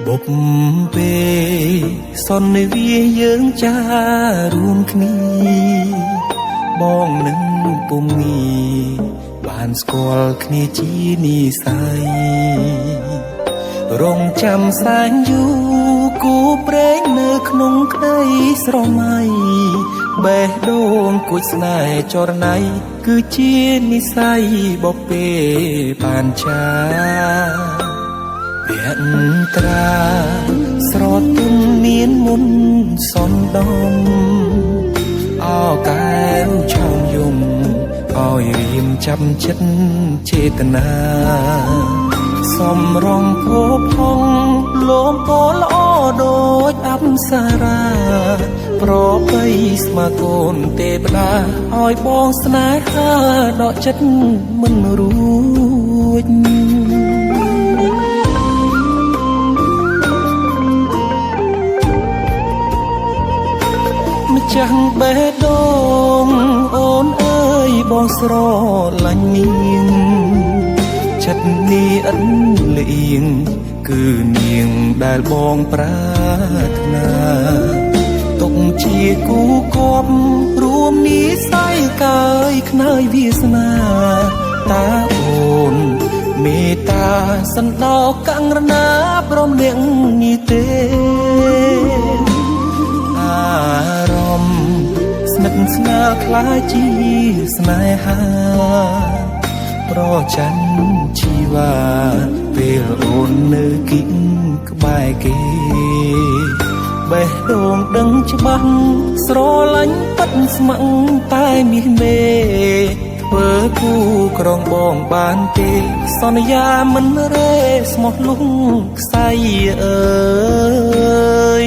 បុកពេលសន្និវាយើងចារួមគ្នាបងនឹងពុំងាបានស្គាល់គ្នាជានិស័យរងចាំសែនយូរគូព្រេងនៅក្នុងក្តីស្រមៃបេះដូងគួចស្នេហ៍ចរណៃគឺជានិស័យបបេបានចាភត្រាស្រទន់មានមុនសនដំអោកែវឆោមយំឲ្យរៀមចាំចិត្តចេតនាសំរងភពហងលោមពណ៌ល្អដូចអប្សរាប្របីស្មាកូនទេវតាឲ្យបងស្នេហាដកចិត្តមិនរួចម្ចាស់បេះដូងអូនអើយបងស្រឡាញ់នាងចិត្តនេះឥតលៀងគឺនាងដែលបងប្រាថ្នាទុកជាគូគប់រួមនិស័យកាយខ្នើយវាសនាតាអូនមេត្តាសន្តោកង្រណាព្រមនាងនេះទេអារម្មណ៍ស្និទ្ធស្នាលខ្លាចជាស្នេហាប្រច័ណ្ឌជីវ៉ាពេលអូននៅគិតក្បែរគេបេះដូងដឹងច្បាស់ស្រឡាញ់ប៉ិតស្ម័គ្រតែមាសមេធ្វើគូក្រងបងបានទេសន្យាមិនរេស្មោះលុងខ្សែអើយ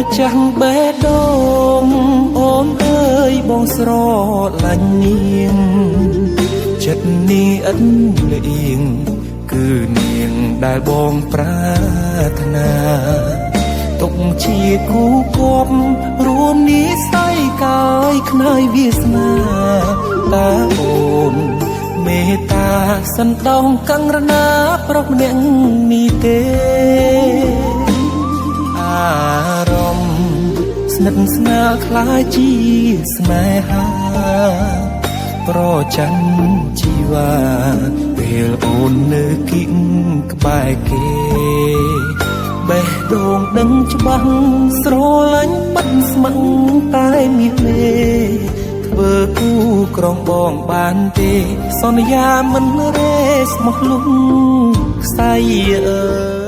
ម្ចាស់បេះដូងអូនអើយបងស្រឡាញ់នាងចិត្តនេះឥតលៀងគឺនាងដែលបងប្រាថ្នាទុកជាគូគប់រួមនិស័យកាយខ្នើយវាសនាតាអូនមេត្តាសន្តោសកង្រណាប្រុសម្នាក់នេះទេអារម្មណ៍ស្និទ្ធស្នាលខ្លាចជាស្នេហាប្រច័ណ្ឌជីវ៉ាពេលអូននៅគិតក្បែរគេបេះដូងដឹងច្បាស់ស្រឡាញ់ប៉ិនស្ម័គ្រតែមាសមេធ្វើគូក្រងបងបានទេសន្យាមិនរេស្មោះលុងខ្សែអើយ